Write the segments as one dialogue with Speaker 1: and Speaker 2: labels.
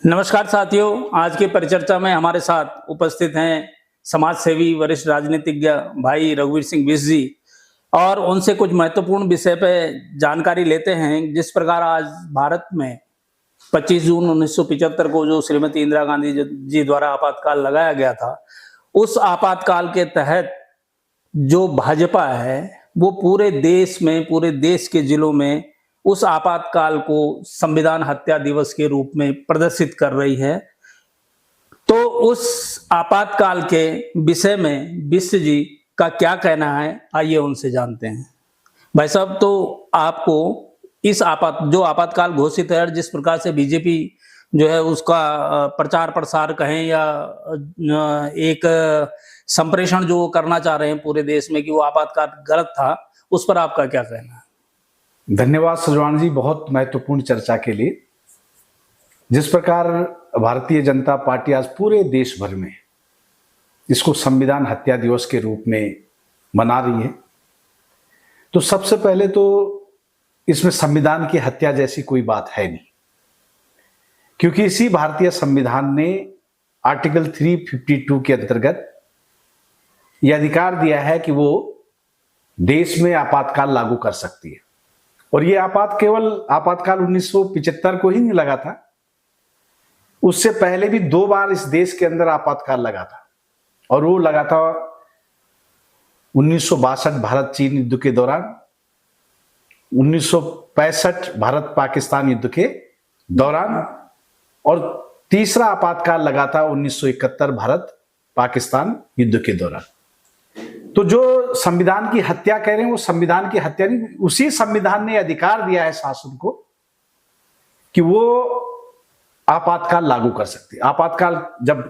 Speaker 1: नमस्कार साथियों, आज की परिचर्चा में हमारे साथ उपस्थित हैं समाज सेवी वरिष्ठ राजनीतिज्ञ भाई रघुवीर सिंह बिष्ट जी और उनसे कुछ महत्वपूर्ण विषय पे जानकारी लेते हैं। जिस प्रकार आज भारत में 25 जून 1975 को जो श्रीमती इंदिरा गांधी जी द्वारा आपातकाल लगाया गया था, उस आपातकाल के तहत जो भाजपा है वो पूरे देश में, पूरे देश के जिलों में उस आपातकाल को संविधान हत्या दिवस के रूप में प्रदर्शित कर रही है। तो उस आपातकाल के विषय में बिष्ट जी का क्या कहना है, आइए उनसे जानते हैं। भाई साहब, तो आपको इस आपातकाल घोषित है, जिस प्रकार से बीजेपी जो है उसका प्रचार प्रसार कहें या एक संप्रेषण जो करना चाह रहे हैं पूरे देश में कि वो आपातकाल गलत था, उस पर आपका क्या कहना है?
Speaker 2: धन्यवाद सजवान जी, बहुत महत्वपूर्ण चर्चा के लिए। जिस प्रकार भारतीय जनता पार्टी आज पूरे देश भर में इसको संविधान हत्या दिवस के रूप में मना रही है, तो सबसे पहले तो इसमें संविधान की हत्या जैसी कोई बात है नहीं, क्योंकि इसी भारतीय संविधान ने आर्टिकल 352 के अंतर्गत यह अधिकार दिया है कि वो देश में आपातकाल लागू कर सकती है। और ये केवल आपातकाल 1975 को ही नहीं लगा था, उससे पहले भी 2 बार इस देश के अंदर आपातकाल लगा था। और वो लगा था 1962 भारत चीन युद्ध के दौरान, 1965 भारत पाकिस्तान युद्ध के दौरान, और तीसरा आपातकाल लगा था 1971 भारत पाकिस्तान युद्ध के दौरान। तो जो संविधान की हत्या कह रहे हैं वो संविधान की हत्या नहीं, उसी संविधान ने अधिकार दिया है शासन को कि वो आपातकाल लागू कर सकती है। आपातकाल जब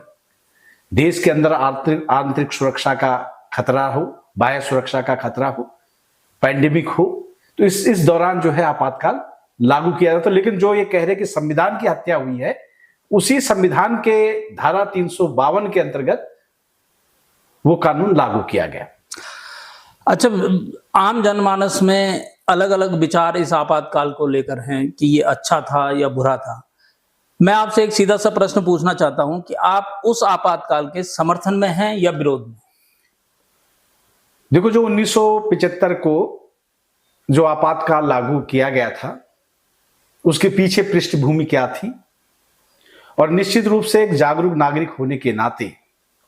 Speaker 2: देश के अंदर आंतरिक सुरक्षा का खतरा हो, बाह्य सुरक्षा का खतरा हो, पैंडेमिक हो, तो इस दौरान जो है आपातकाल लागू किया जाता है। लेकिन जो ये कह रहे कि संविधान की हत्या हुई है, उसी संविधान के धारा 352 के अंतर्गत वो कानून लागू किया गया।
Speaker 1: अच्छा, आम जनमानस में अलग अलग विचार इस आपातकाल को लेकर हैं कि ये अच्छा था या बुरा था। मैं आपसे एक सीधा सा प्रश्न पूछना चाहता हूं कि आप उस आपातकाल के समर्थन में हैं या विरोध में?
Speaker 2: देखो, जो 1975 को जो आपातकाल लागू किया गया था, उसके पीछे पृष्ठभूमि क्या थी, और निश्चित रूप से एक जागरूक नागरिक होने के नाते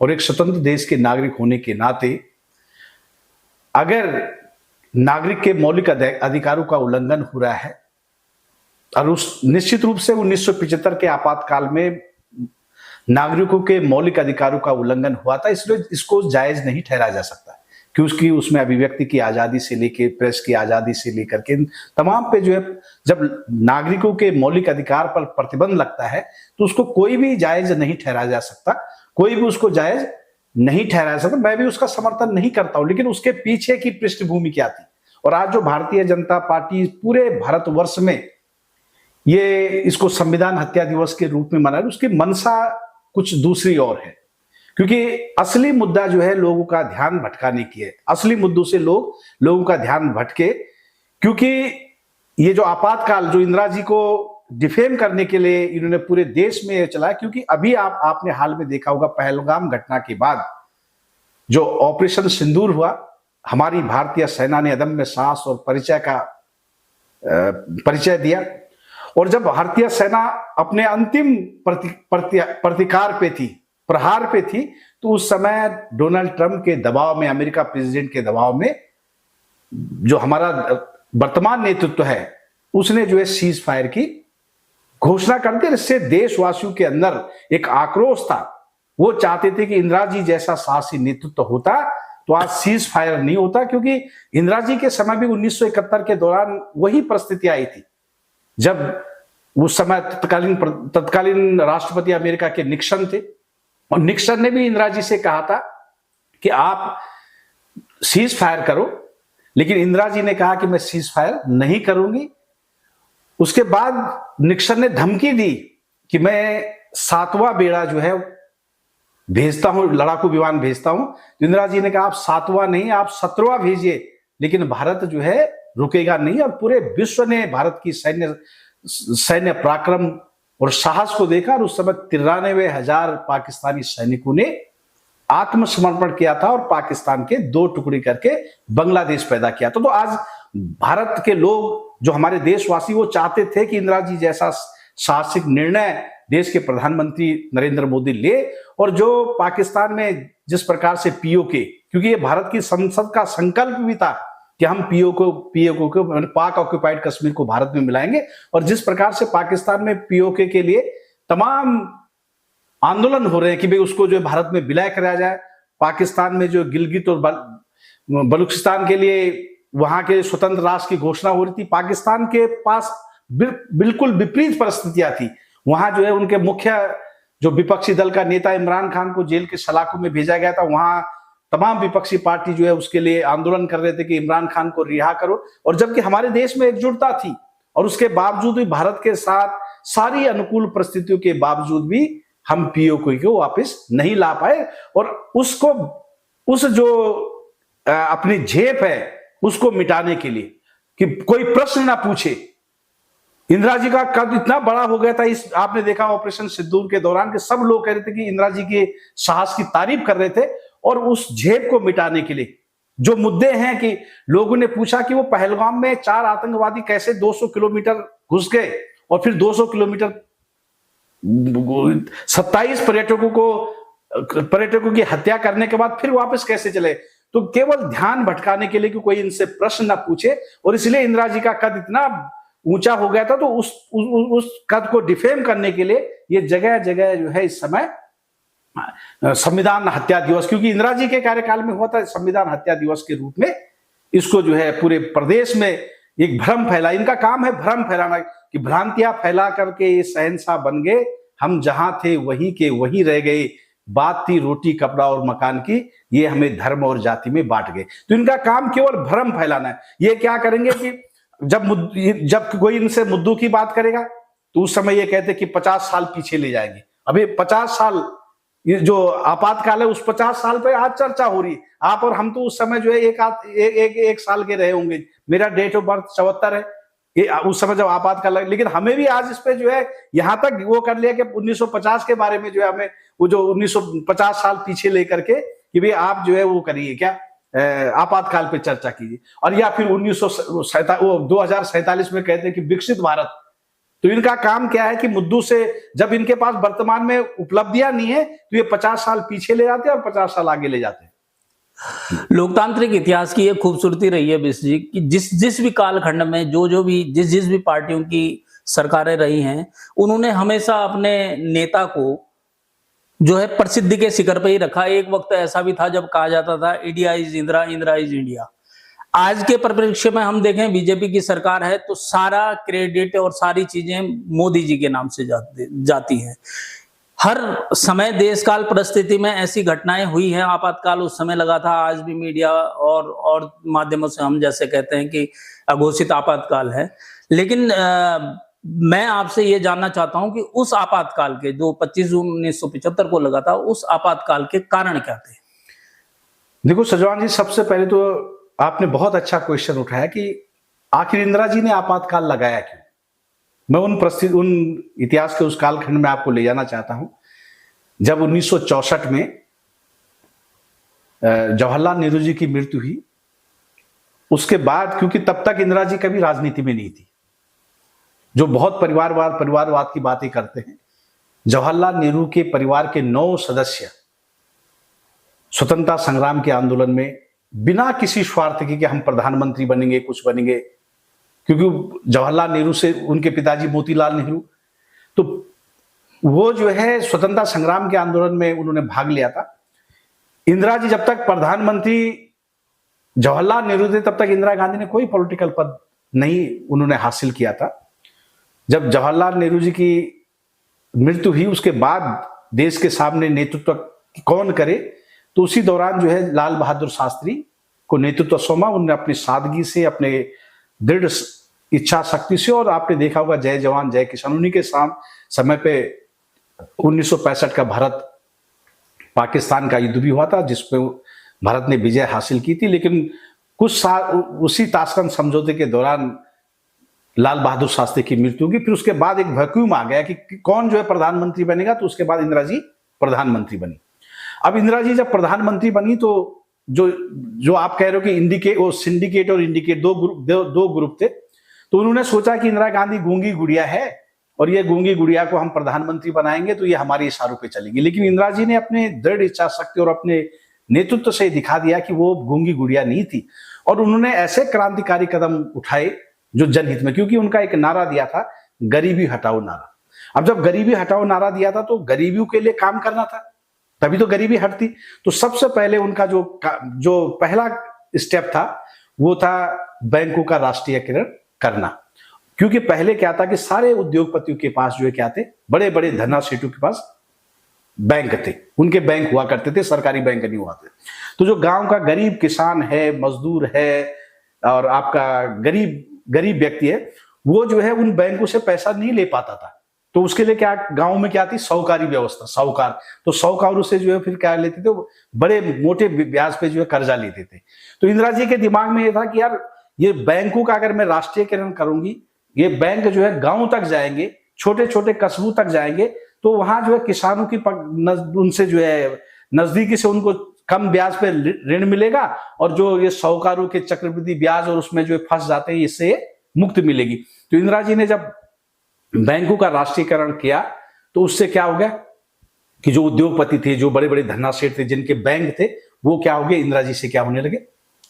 Speaker 2: और एक स्वतंत्र देश के नागरिक होने के नाते, अगर नागरिक के मौलिक अधिकारों का उल्लंघन हो रहा है, और उस निश्चित रूप से 1975 के आपातकाल में नागरिकों के मौलिक अधिकारों का उल्लंघन हुआ था, इसलिए इसको जायज नहीं ठहराया जा सकता कि उसमें अभिव्यक्ति की आजादी से लेकर प्रेस की आजादी से लेकर के तमाम पे जो है, जब नागरिकों के मौलिक अधिकार पर प्रतिबंध लगता है तो उसको कोई भी जायज नहीं ठहराया जा सकता, कोई भी उसको जायज नहीं ठहराया सकता। मैं भी उसका समर्थन नहीं करता हूं, लेकिन उसके पीछे की पृष्ठभूमि क्या थी। और आज जो भारतीय जनता पार्टी पूरे भारतवर्ष में ये इसको संविधान हत्या दिवस के रूप में मना रही, उसकी मंशा कुछ दूसरी और है। क्योंकि असली मुद्दा जो है लोगों का ध्यान भटकाने की है, असली मुद्दों से लोगों का ध्यान भटके। क्योंकि ये जो आपातकाल जो इंदिरा जी को डिफेम करने के लिए इन्होंने पूरे देश में चलाया, क्योंकि अभी आपने हाल में देखा होगा, पहलगाम घटना के बाद जो ऑपरेशन सिंदूर हुआ, हमारी भारतीय सेना ने अदम्य साहस और परिचय दिया। और जब भारतीय सेना अपने अंतिम प्रतिकार पे थी, प्रहार पे थी, तो उस समय डोनाल्ड ट्रंप के दबाव में, अमेरिका प्रेसिडेंट के दबाव में, जो हमारा वर्तमान नेतृत्व है उसने जो है सीज फायर की घोषणा कर दी। इससे देशवासियों के अंदर एक आक्रोश था, वो चाहते थे कि इंदिरा जी जैसा साहसी नेतृत्व होता तो आज सीज फायर नहीं होता। क्योंकि इंदिरा जी के समय भी 1971 के दौरान वही परिस्थिति आई थी, जब उस समय तत्कालीन राष्ट्रपति अमेरिका के निक्सन थे, और निक्सन ने भी इंदिरा जी से कहा था कि आप सीज फायर करो, लेकिन इंदिरा जी ने कहा कि मैं सीज फायर नहीं करूंगी। उसके बाद निक्सन ने धमकी दी कि मैं 7वां बेड़ा जो है भेजता हूं, लड़ाकू विमान भेजता हूं। इंदिरा जी ने कहा आप 7वां नहीं, आप 17वां भेजिए, लेकिन भारत जो है रुकेगा नहीं। और पूरे विश्व ने भारत की सैन्य पराक्रम और साहस को देखा, और उस समय 93,000 पाकिस्तानी सैनिकों ने आत्मसमर्पण किया था और पाकिस्तान के 2 टुकड़े करके बांग्लादेश पैदा किया था। तो आज भारत के लोग, जो हमारे देशवासी, वो चाहते थे कि इंदिरा जी जैसा साहसिक निर्णय देश के प्रधानमंत्री नरेंद्र मोदी ले, और जो पाकिस्तान में जिस प्रकार से पीओके, क्योंकि ये भारत की संसद का संकल्प भी था कि हम पीओके को पाक ऑक्युपाइड कश्मीर को भारत में मिलाएंगे, और जिस प्रकार से पाकिस्तान में पीओके के लिए तमाम आंदोलन हो रहे हैं कि भाई उसको जो भारत में विलय कराया जाए, पाकिस्तान में जो गिलगित और बलूचिस्तान के लिए वहां के स्वतंत्र राष्ट्र की घोषणा हो रही थी, पाकिस्तान के पास बिल्कुल विपरीत परिस्थितियां थी। वहां जो है उनके मुख्य जो विपक्षी दल का नेता इमरान खान को जेल के सलाखों में भेजा गया था, वहां तमाम विपक्षी पार्टी जो है उसके लिए आंदोलन कर रहे थे कि इमरान खान को रिहा करो, और जबकि हमारे देश में एकजुटता थी, और उसके बावजूद भी भारत के साथ सारी अनुकूल परिस्थितियों के बावजूद भी हम पीओके को वापस नहीं ला पाए, और उसको उस जो अपनी झेप है उसको मिटाने के लिए कि कोई प्रश्न ना पूछे। इंदिरा जी का कद इतना बड़ा हो गया था, इस आपने देखा ऑपरेशन सिंदूर के दौरान के सब लोग कह रहे थे कि इंदिरा जी के साहस की तारीफ कर रहे थे, और उस झेप को मिटाने के लिए जो मुद्दे हैं कि लोगों ने पूछा कि वो पहलगाम में 4 आतंकवादी कैसे 200 किलोमीटर घुस गए, और फिर 200 किलोमीटर 27 पर्यटकों की हत्या करने के बाद फिर वापस कैसे चले। तो केवल ध्यान भटकाने के लिए कि कोई इनसे प्रश्न ना पूछे, और इसलिए इंदिरा जी का कद इतना ऊंचा हो गया था। तो उस कद को डिफेम करने के लिए ये जगह जगह जो है इस समय संविधान हत्या दिवस, क्योंकि इंदिरा जी के कार्यकाल में हुआ था, संविधान हत्या दिवस के रूप में इसको जो है पूरे प्रदेश में एक भ्रम फैला। इनका काम है भ्रम फैलाना, कि भ्रांतियां फैला करके ये शहंशाह बन गए, हम जहां थे वही के वही रह गए, बात थी रोटी कपड़ा और मकान की, ये हमें धर्म और जाति में बांट गए। तो इनका काम केवल भ्रम फैलाना है। ये क्या करेंगे कि जब कोई इनसे मुद्दों की बात करेगा तो उस समय ये कहते कि 50 साल पीछे ले जाएंगे। अभी 50 साल, ये जो आपातकाल है उस 50 साल पे आज चर्चा हो रही है। आप और हम तो उस समय जो है एक साल के रहे होंगे। मेरा डेट ऑफ बर्थ 74 है, ये उस समय जब आपातकाल, लेकिन हमें भी आज इस पे जो है यहाँ तक वो कर लिया कि 1950 के बारे में जो है हमें वो जो 1950 साल पीछे लेकर के कि भाई आप जो है वो करिए क्या, आपातकाल पे चर्चा कीजिए, और या फिर 2047 में कहते हैं कि विकसित भारत। तो इनका काम क्या है कि मुद्दों से, जब इनके पास वर्तमान में उपलब्धियां नहीं है तो ये 50 साल पीछे ले जाते हैं और 50 साल आगे ले जाते हैं।
Speaker 1: लोकतांत्रिक इतिहास की ये खूबसूरती रही है बिश जी कि जिस भी कालखंड में जो भी जिस भी पार्टियों की सरकारें रही हैं, उन्होंने हमेशा अपने नेता को जो है प्रसिद्धि के शिखर पे ही रखा। एक वक्त ऐसा भी था जब कहा जाता था India is Indira, Indira is India. आज के परिप्रेक्ष्य में हम देखें बीजेपी की सरकार है तो सारा क्रेडिट और सारी चीजें मोदी जी के नाम से जाती हैं। हर समय देश काल परिस्थिति में ऐसी घटनाएं हुई हैं। आपातकाल उस समय लगा था, आज भी मीडिया और माध्यमों से हम जैसे कहते हैं कि अघोषित आपातकाल है। लेकिन मैं आपसे ये जानना चाहता हूं कि उस आपातकाल के जो 25 जून 1975 को लगा था, उस आपातकाल के कारण क्या थे?
Speaker 2: देखो सजवान जी, सबसे पहले तो आपने बहुत अच्छा क्वेश्चन उठाया कि आखिर इंदिरा जी ने आपातकाल लगाया क्यों। मैं उन इतिहास के उस कालखंड में आपको ले जाना चाहता हूं जब 1964 में जवाहरलाल नेहरू जी की मृत्यु हुई। उसके बाद, क्योंकि तब तक इंदिरा जी कभी राजनीति में नहीं थी, जो बहुत परिवारवाद की बातें करते हैं, जवाहरलाल नेहरू के परिवार के 9 सदस्य स्वतंत्रता संग्राम के आंदोलन में बिना किसी स्वार्थ के कि हम प्रधानमंत्री बनेंगे, कुछ बनेंगे, क्योंकि जवाहरलाल नेहरू से उनके पिताजी मोतीलाल नेहरू, तो वो जो है स्वतंत्रता संग्राम के आंदोलन में उन्होंने भाग लिया था। इंदिरा जी जब तक प्रधानमंत्री जवाहरलाल नेहरू थे तब तक इंदिरा गांधी ने कोई पॉलिटिकल पद नहीं उन्होंने हासिल किया था। जब जवाहरलाल नेहरू जी की मृत्यु हुई उसके बाद देश के सामने नेतृत्व कौन करे, तो उसी दौरान जो है लाल बहादुर शास्त्री को नेतृत्व सौंपा। उन्होंने अपनी सादगी से, अपने दृढ़ इच्छा शक्ति से, और आपने देखा होगा जय जवान जय किसान, उन्हीं के समय पे 1965 का भारत पाकिस्तान का युद्ध भी हुआ था जिसपे भारत ने विजय हासिल की थी। लेकिन कुछ साल उसी ताशकंद समझौते के दौरान लाल बहादुर शास्त्री की मृत्यु होगी। फिर उसके बाद एक वैक्यूम आ गया कि कौन जो है प्रधानमंत्री बनेगा, तो उसके बाद इंदिरा जी प्रधानमंत्री बनी। अब इंदिरा जी जब प्रधानमंत्री बनी तो जो जो आप कह रहे हो कि इंडिकेट, वो सिंडिकेट और इंडिकेट दो ग्रुप थे, तो उन्होंने सोचा कि इंदिरा गांधी गूंगी गुड़िया है और ये गूंगी गुड़िया को हम प्रधानमंत्री बनाएंगे तो ये हमारे इशारों पे चलेगी। लेकिन इंदिरा जी ने अपने दृढ़ इच्छा शक्ति और अपने नेतृत्व से दिखा दिया कि वो गूंगी गुड़िया नहीं थी, और उन्होंने ऐसे क्रांतिकारी कदम उठाए जो जनहित में, क्योंकि उनका एक नारा दिया था, गरीबी हटाओ नारा। अब जब गरीबी हटाओ नारा दिया था तो गरीबियों के लिए काम करना था, तभी तो गरीबी हटती। तो सबसे पहले उनका जो पहला स्टेप था वो था बैंकों का राष्ट्रीयकरण करना। क्योंकि पहले क्या था कि सारे उद्योगपतियों के पास जो है क्या थे, बड़े बड़े धनासेठों के पास बैंक थे, उनके बैंक हुआ करते थे, सरकारी बैंक नहीं हुआ थे। तो जो गांव का गरीब किसान है, मजदूर है और आपका गरीब व्यक्ति है, वो जो है उन बैंकों से पैसा नहीं ले पाता था। तो उसके लिए क्या गांव में क्या थी, साहूकारी व्यवस्था, साहूकार। तो साहूकारों से जो है फिर क्या लेते थे, बड़े मोटे ब्याज पे जो है कर्जा लेते थे। तो इंदिरा जी के दिमाग में ये था कि यार ये बैंकों का अगर मैं राष्ट्रीयकरण करूंगी, ये बैंक जो है गांव तक जाएंगे, छोटे छोटे कस्बों तक जाएंगे, तो वहां जो है किसानों की उनसे जो है नजदीकी से उनको कम ब्याज पे ऋण मिलेगा, और जो ये साहूकारों के चक्रवृद्धि ब्याज और उसमें जो है फंस जाते हैं, इससे मुक्ति मिलेगी। तो इंदिरा जी ने जब बैंकों का राष्ट्रीयकरण किया तो उससे क्या हो गया कि जो उद्योगपति थे, जो बड़े बड़े धनासेठ थे, जिनके बैंक थे, वो क्या हो गए, इंदिरा जी से क्या होने लगे,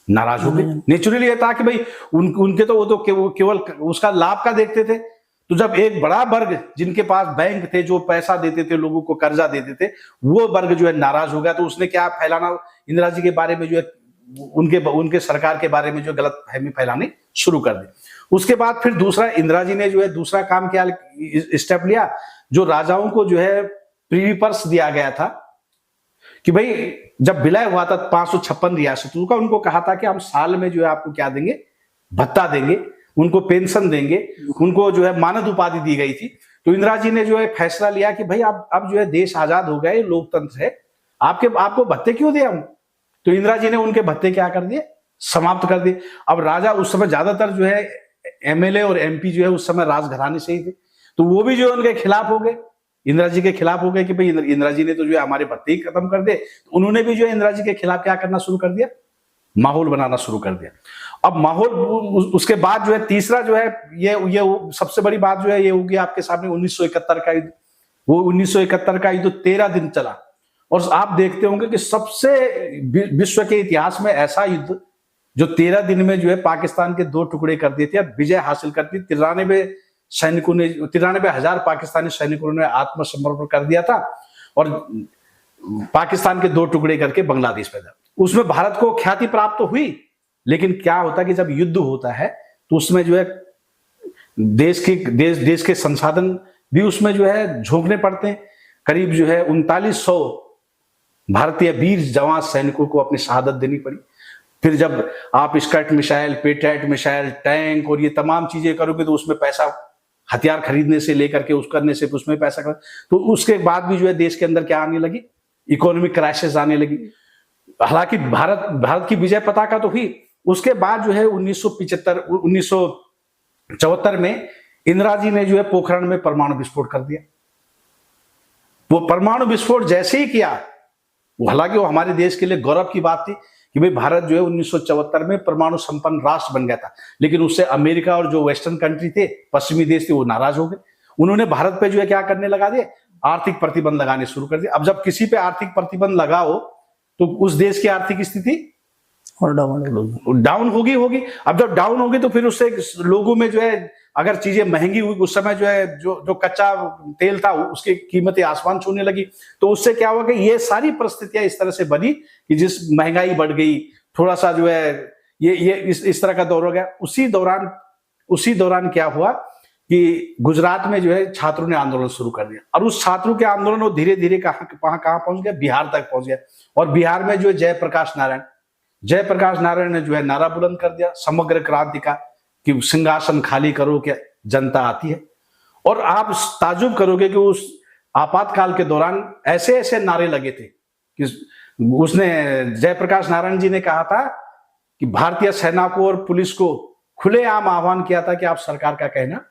Speaker 2: नाराज हो गए। नेचुरली ये था कि भाई उनके तो वो तो केवल उसका लाभ का देखते थे। तो जब एक बड़ा वर्ग जिनके पास बैंक थे, जो पैसा देते थे, लोगों को कर्जा देते थे, वो वर्ग जो है नाराज हो गया, तो उसने क्या फैलाना, इंदिरा जी के बारे में जो है उनके सरकार के बारे में जो गलत फहमी फैलाने शुरू कर दी। उसके बाद फिर दूसरा इंदिरा जी ने जो है दूसरा काम क्या स्टेप लिया, जो राजाओं को जो है प्रीवी पर्स दिया गया था कि भाई जब विलय हुआ था 556 रियासतों का, उनको कहा था कि हम साल में जो है आपको क्या देंगे, भत्ता देंगे, उनको पेंशन देंगे, उनको जो है मानद उपाधि दी गई थी। तो इंदिरा जी ने जो है फैसला लिया कि भाई अब जो है देश आजाद हो गए, लोकतंत्र है, आपको भत्ते क्यों दिया हम। तो इंदिरा जी ने उनके भत्ते क्या कर दिए, समाप्त कर दिए। अब राजा उस समय ज्यादातर जो है एमएलए और एमपी जो है उस समय राजघराने से ही थे, तो वो भी जो है उनके खिलाफ हो गए, इंदिरा जी के खिलाफ हो गए कि भाई इंदिरा जी ने तो जो है हमारे भत्ते ही खत्म कर दे। तो उन्होंने भी जो है इंदिरा जी के खिलाफ क्या करना शुरू कर दिया, माहौल बनाना शुरू कर दिया। अब माहौल, उसके बाद जो है तीसरा जो है ये सबसे बड़ी बात जो है ये होगी आपके सामने 1971 का युद्ध। वो 1971 का युद्ध 13 दिन चला, और आप देखते होंगे कि सबसे विश्व के इतिहास में ऐसा युद्ध जो 13 दिन में जो है पाकिस्तान के 2 टुकड़े कर दिए थे, विजय हासिल कर दी। 93,000 पाकिस्तानी सैनिकों ने आत्मसमर्पण कर दिया था, और पाकिस्तान के 2 टुकड़े करके बांग्लादेश पैदा। उसमें भारत को ख्याति प्राप्त तो हुई, लेकिन क्या होता कि जब युद्ध होता है तो उसमें जो है देश के संसाधन भी उसमें जो है झोंकने पड़ते हैं। करीब जो है 3900 भारतीय वीर जवान सैनिकों को अपनी शहादत देनी पड़ी। फिर जब आप स्कर्ट मिसाइल, पेट्राइट मिसाइल, टैंक और ये तमाम चीजें करोगे तो उसमें पैसा, हथियार खरीदने से लेकर के उस करने से उसमें पैसा कर, तो उसके बाद भी जो है देश के अंदर क्या आने लगी, इकोनॉमिक क्राइसिस आने लगी। हालांकि भारत की विजय पताका तो हुई। उसके बाद जो है 1974 में इंदिरा जी ने जो है पोखरण में परमाणु विस्फोट कर दिया। वो परमाणु विस्फोट जैसे ही किया, हालांकि वो हमारे देश के लिए गौरव की बात थी कि भाई भारत जो है 1974 में परमाणु संपन्न राष्ट्र बन गया था, लेकिन उससे अमेरिका और जो वेस्टर्न कंट्री थे, पश्चिमी देश थे, वो नाराज हो गए। उन्होंने भारत पे जो है क्या करने लगा दिए, आर्थिक प्रतिबंध लगाने शुरू कर दिए। अब जब किसी पे आर्थिक प्रतिबंध लगाओ तो उस देश की आर्थिक स्थिति
Speaker 1: और
Speaker 2: डाउन होगी। अब जब डाउन होगी तो फिर उससे लोगों में जो है, अगर चीजें महंगी हुई, उस समय जो है जो कच्चा तेल था उसकी कीमतें आसमान छूने लगी। तो उससे क्या हुआ कि ये सारी परिस्थितियां इस तरह से बनी कि जिस महंगाई बढ़ गई, थोड़ा सा जो है ये इस तरह का दौर हो गया। उसी दौरान क्या हुआ कि गुजरात में जो है छात्रों ने आंदोलन शुरू कर दिया, और उस छात्रों के आंदोलन वो धीरे धीरे कहां पहुंच गया, बिहार तक पहुंच गया। और बिहार में जो है जयप्रकाश नारायण ने जो है नारा बुलंद कर दिया समग्र क्रांति का, कि सिंहासन खाली करो, क्या जनता आती है। और आप ताजुब करोगे कि उस आपातकाल के दौरान ऐसे ऐसे नारे लगे थे कि उसने, जयप्रकाश नारायण जी ने कहा था कि भारतीय सेना को और पुलिस को खुलेआम आह्वान किया था कि आप सरकार का कहना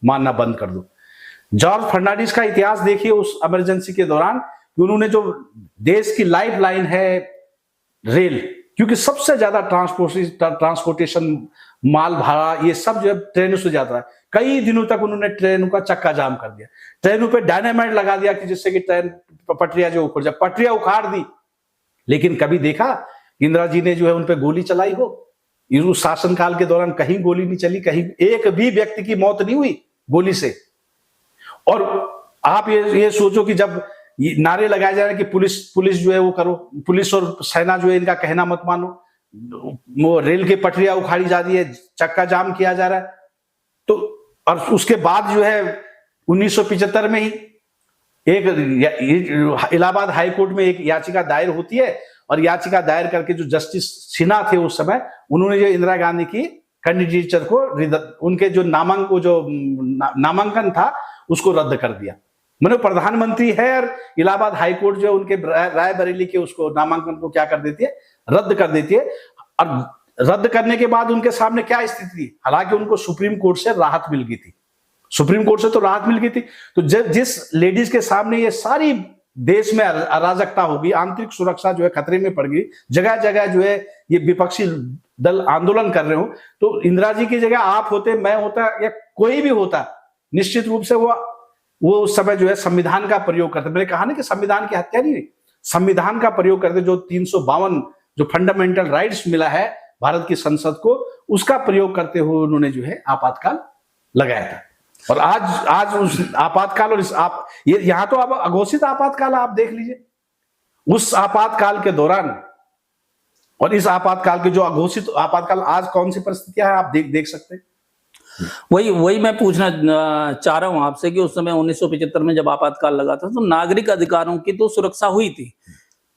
Speaker 2: मानना बंद कर दो। जॉर्ज फर्नांडिस का इतिहास देखिए उस इमरजेंसी के दौरान, उन्होंने जो देश की लाइफ लाइन है रेल, क्योंकि सबसे ज्यादा ट्रांसपोर्टेशन माल भाड़ा ये सब जो है ट्रेनों से जाता है, कई दिनों तक उन्होंने ट्रेनों का चक्का जाम कर दिया, ट्रेनों पे डायनामाइट लगा दिया कि जिससे कि ट्रेन पटरियां जो उखड़ जाए, पटरियां उखाड़ दी। लेकिन कभी देखा इंदिरा जी ने जो है उन पे गोली चलाई हो? उस शासनकाल के दौरान कहीं गोली नहीं चली, कहीं एक भी व्यक्ति की मौत नहीं हुई गोली से। और आप ये सोचो कि जब ये नारे लगाए जा रहे हैं कि पुलिस जो है वो करो, पुलिस और सेना जो है इनका कहना मत मानो, वो रेल की पटरियां उखाड़ी जा रही है, चक्का जाम किया जा रहा है, तो और उसके बाद जो है 1975 में ही एक इलाहाबाद हाई कोर्ट में एक याचिका दायर होती है, और याचिका दायर करके जो जस्टिस सिन्हा थे उस समय, उन्होंने जो इंदिरा गांधी की कैंडिडेचर को उनके जो नामांकन था उसको रद्द कर दिया। मतलब प्रधानमंत्री है और इलाहाबाद हाई कोर्ट जो उनके रायबरेली के उसको नामांकन को क्या कर देती है, रद्द कर देती है। और रद्द करने के बाद उनके सामने क्या स्थिति थी, हालांकि उनको सुप्रीम कोर्ट से राहत मिल गई थी, सुप्रीम कोर्ट से तो राहत मिल गई थी। तो जिस लेडीज के सामने ये सारी देश में अराजकता होगी, आंतरिक सुरक्षा जो है खतरे में पड़ गई, जगह जगह जो है ये विपक्षी दल आंदोलन कर रहे हो, तो इंदिरा जी की जगह आप होते, मैं होता या कोई भी होता, निश्चित रूप से वो उस समय जो है संविधान का प्रयोग करते। मैंने कहा ना कि संविधान की हत्या नहीं, संविधान का प्रयोग करते, जो 352 जो फंडामेंटल राइट्स मिला है भारत की संसद को, उसका प्रयोग करते हुए उन्होंने जो है आपातकाल लगाया था। और आज उस आपातकाल और ये यहां तो आप अघोषित आपातकाल आप देख लीजिए, उस आपातकाल के दौरान और इस आपातकाल के जो अघोषित आपातकाल, आज कौन सी परिस्थितियां हैं आप देख सकते हैं।
Speaker 1: वही मैं पूछना चाह रहा हूं आपसे कि उस समय 1975 में जब आपातकाल लगा था तो नागरिक अधिकारों की तो सुरक्षा हुई थी,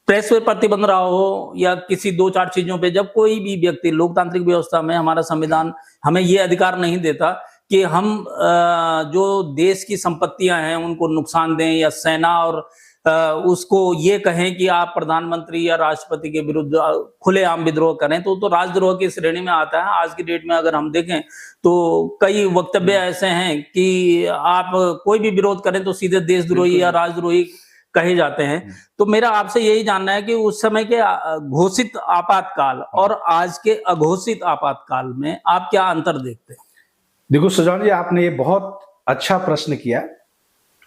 Speaker 1: प्रेस पे प्रतिबंध रहा हो या किसी 2-4 चीजों पे, जब कोई भी व्यक्ति, लोकतांत्रिक व्यवस्था में हमारा संविधान हमें ये अधिकार नहीं देता कि हम जो देश की संपत्तियां हैं उनको नुकसान दें या सेना और उसको ये कहें कि आप प्रधानमंत्री या राष्ट्रपति के विरुद्ध खुलेआम विद्रोह करें, तो राजद्रोह की श्रेणी में आता है। आज की डेट में अगर हम देखें तो कई वक्तव्य ऐसे हैं कि आप कोई भी विरोध करें तो सीधे देशद्रोही या राजद्रोही कहे जाते हैं। तो मेरा आपसे यही जानना है कि उस समय के घोषित आपातकाल और आज के अघोषित आपातकाल में आप क्या अंतर देखते हैं?
Speaker 2: देखो सुजान जी, आपने ये बहुत अच्छा प्रश्न किया।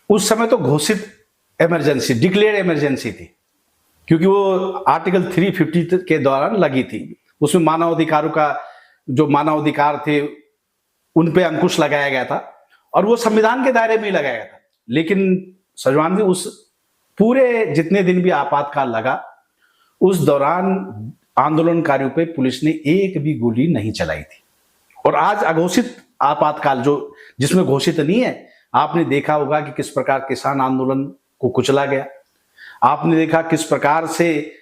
Speaker 2: उस समय तो घोषित इमरजेंसी, डिक्लेयर इमरजेंसी थी, क्योंकि वो आर्टिकल 350 के दौरान लगी थी। उसमें मानवाधिकारों का जो मानवाधिकार थे उन पे अंकुश लगाया गया था और वो संविधान के दायरे में ही लगाया गया था। लेकिन सजवान जी, उस पूरे जितने दिन भी आपातकाल लगा, उस दौरान आंदोलनकारियों पे पुलिस ने एक भी गोली नहीं चलाई थी। और आज अघोषित आपातकाल जो जिसमें घोषित नहीं है, आपने देखा होगा कि किस प्रकार किसान आंदोलन को कुचला गया। आपने देखा किस प्रकार से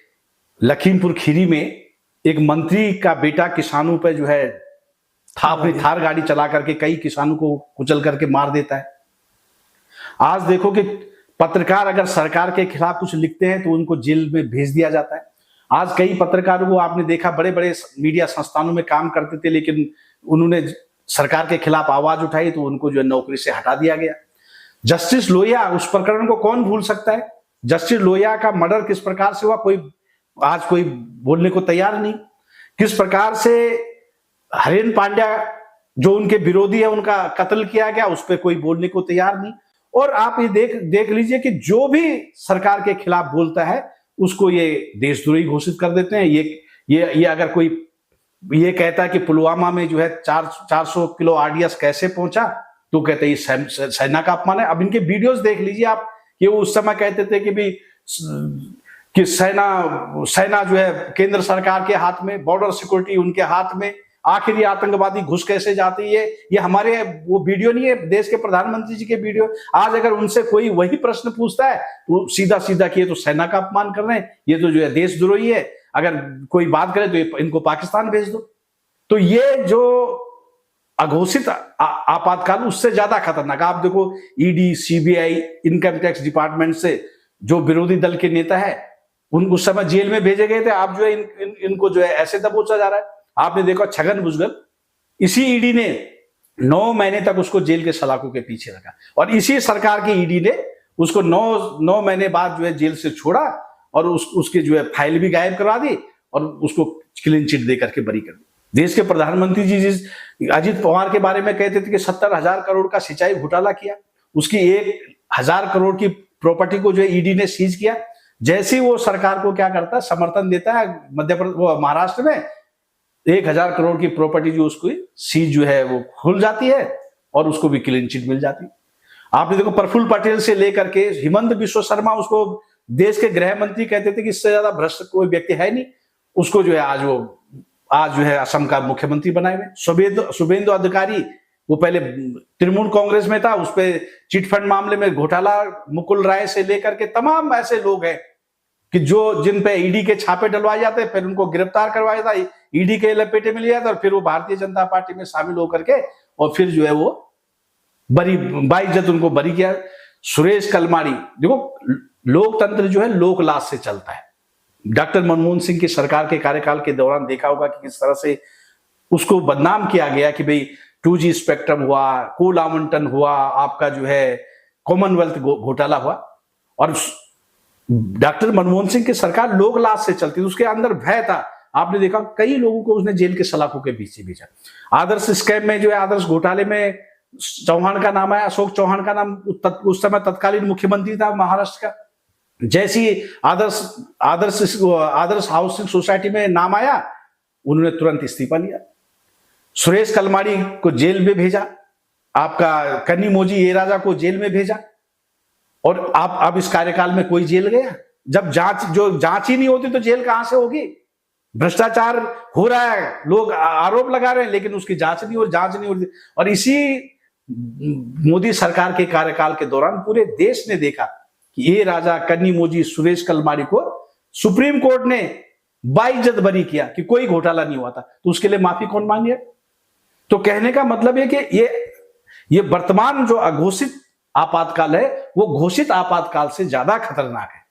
Speaker 2: लखीमपुर खीरी में एक मंत्री का बेटा किसानों पे जो है अपनी थार गाड़ी चला करके कई किसानों को कुचल करके मार देता है। आज देखो कि पत्रकार अगर सरकार के खिलाफ कुछ लिखते हैं तो उनको जेल में भेज दिया जाता है। आज कई पत्रकारों को आपने देखा, बड़े बड़े मीडिया संस्थानों में काम करते थे, लेकिन उन्होंने सरकार के खिलाफ आवाज उठाई तो उनको जो है नौकरी से हटा दिया गया। जस्टिस लोहिया, उस प्रकरण को कौन भूल सकता है? जस्टिस लोहिया का मर्डर किस प्रकार से हुआ, आज कोई बोलने को तैयार नहीं। किस प्रकार से हरेन पांड्या जो उनके विरोधी है उनका कत्ल किया गया, उस पर कोई बोलने को तैयार नहीं। और आप ये देख लीजिए कि जो भी सरकार के खिलाफ बोलता है उसको ये देशद्रोही घोषित कर देते हैं। ये अगर कोई ये कहता है कि पुलवामा में जो है 400 किलो आरडीएक्स कैसे पहुंचा, तो कहते हैं सेना का अपमान है। अब इनके वीडियोस देख लीजिए आप, कि वो उस समय कहते थे कि सेना जो है केंद्र सरकार के हाथ में, बॉर्डर सिक्योरिटी उनके हाथ में, आखिर ये आतंकवादी घुस कैसे जाती है। ये हमारे वो वीडियो नहीं है, देश के प्रधानमंत्री जी के वीडियो। आज अगर उनसे कोई वही प्रश्न पूछता है तो सीधा सीधा कि ये तो सेना का अपमान कर रहे हैं, ये तो जो है देशद्रोही है, अगर कोई बात करे तो इनको पाकिस्तान भेज दो। तो ये जो अघोषित आपातकाल उससे ज्यादा खतरनाक। आप देखो ED, CBI, income tax department से जो विरोधी दल के नेता है उन उस समय जेल में भेजे गए थे। आप जो है इनको जो है ऐसे दबोचा जा रहा है। आपने देखा छगन भुजबल, इसी ईडी ने 9 महीने तक उसको जेल के सलाखों के पीछे रखा, और इसी सरकार की ईडी ने उसको 9 महीने बाद जो है जेल से छोड़ा, और उसके जो है फाइल भी गायब करवा दी, और उसको क्लीन चिट दे करके बरी कर दी। देश के प्रधानमंत्री जी जिस अजीत पवार के बारे में कहते थे कि 70,000 करोड़ का सिंचाई घोटाला किया, उसकी 1,000 करोड़ की प्रॉपर्टी को जो है ईडी ने सीज किया। जैसे ही वो सरकार को क्या करता है, समर्थन देता है, मध्य प्रदेश वो महाराष्ट्र में 1,000 करोड़ की प्रॉपर्टी जो उसको सीज जो है वो खुल जाती है, और उसको भी क्लीन चिट मिल जाती है। आपने देखो प्रफुल्ल पटेल से लेकर के हिमंत बिश्व शर्मा, उसको देश के गृह मंत्री कहते थे कि इससे ज्यादा भ्रष्ट कोई व्यक्ति है नहीं, उसको जो है आज जो है असम का मुख्यमंत्री बनाए हुए। शुभेंदु अधिकारी, वो पहले तृणमूल कांग्रेस में था, उस पर चिटफंड मामले में घोटाला, मुकुल राय से लेकर के तमाम ऐसे लोग हैं कि जिन पे ईडी के छापे डलवाए जाते हैं, फिर उनको गिरफ्तार करवाया जाता है, ईडी के लपेटे में लिया जाता है, और फिर वो भारतीय जनता पार्टी में शामिल होकर के और फिर जो है वो बाइज्जत उनको बरी किया। सुरेश कलमाड़ी, देखो लोकतंत्र जो है लोकलाज से चलता है। डॉक्टर मनमोहन सिंह की सरकार के कार्यकाल के दौरान देखा होगा कि किस तरह से उसको बदनाम किया गया कि भाई 2G स्पेक्ट्रम हुआ, कुल आवंटन हुआ, आपका जो है कॉमनवेल्थ घोटाला हुआ, और डॉक्टर मनमोहन सिंह की सरकार लोकलाज से चलती थी, उसके अंदर भय था। आपने देखा कई लोगों को उसने जेल के सलाखों के पीछे भेजा। आदर्श स्कैम में जो है, आदर्श घोटाले में चौहान का नाम आया, अशोक चौहान का नाम उस समय तत्कालीन मुख्यमंत्री था महाराष्ट्र का। जैसी आदर्श हाउसिंग सोसाइटी में नाम आया, उन्होंने तुरंत इस्तीफा लिया। सुरेश कलमाड़ी को जेल में भेजा, आपका कन्नी मोजी ये राजा को जेल में भेजा, और अब इस कार्यकाल में कोई जेल गया? जब जांच ही नहीं होती तो जेल कहां से होगी? भ्रष्टाचार हो रहा है, लोग आरोप लगा रहे हैं, लेकिन उसकी जांच नहीं हो रही। और इसी मोदी सरकार के कार्यकाल के दौरान पूरे देश ने देखा कि ये राजा कन्नी मोजी सुरेश कलमाड़ी को सुप्रीम कोर्ट ने बाइज्जत बरी किया कि कोई घोटाला नहीं हुआ था, तो उसके लिए माफी कौन मांगे? तो कहने का मतलब है कि ये वर्तमान जो अघोषित आपातकाल है, वो घोषित आपातकाल से ज्यादा खतरनाक है।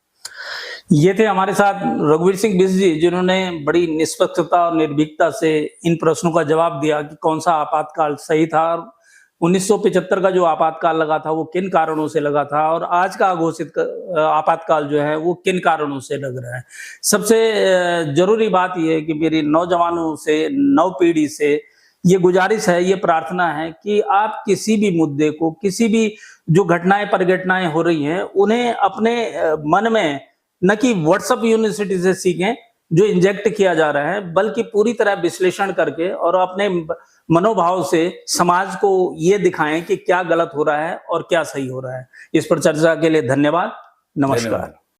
Speaker 1: ये थे हमारे साथ रघुवीर सिंह बिष्ट जी, जिन्होंने बड़ी निष्पक्षता और निर्भीकता से इन प्रश्नों का जवाब दिया कि कौन सा आपातकाल सही था, 1975 का जो आपातकाल लगा था वो किन कारणों से लगा था, और आज का घोषित आपातकाल जो है वो किन कारणों से लग रहा है। सबसे जरूरी बात यह है कि मेरी नौजवानों से, नव पीढ़ी से ये गुजारिश है, ये प्रार्थना है कि आप किसी भी मुद्दे को, किसी भी जो घटनाएं परिघटनाएं हो रही हैं, उन्हें अपने मन में न कि व्हाट्सएप यूनिवर्सिटी से सीखें जो इंजेक्ट किया जा रहा है, बल्कि पूरी तरह विश्लेषण करके और अपने मनोभाव से समाज को ये दिखाएं कि क्या गलत हो रहा है और क्या सही हो रहा है। इस पर चर्चा के लिए धन्यवाद। नमस्कार।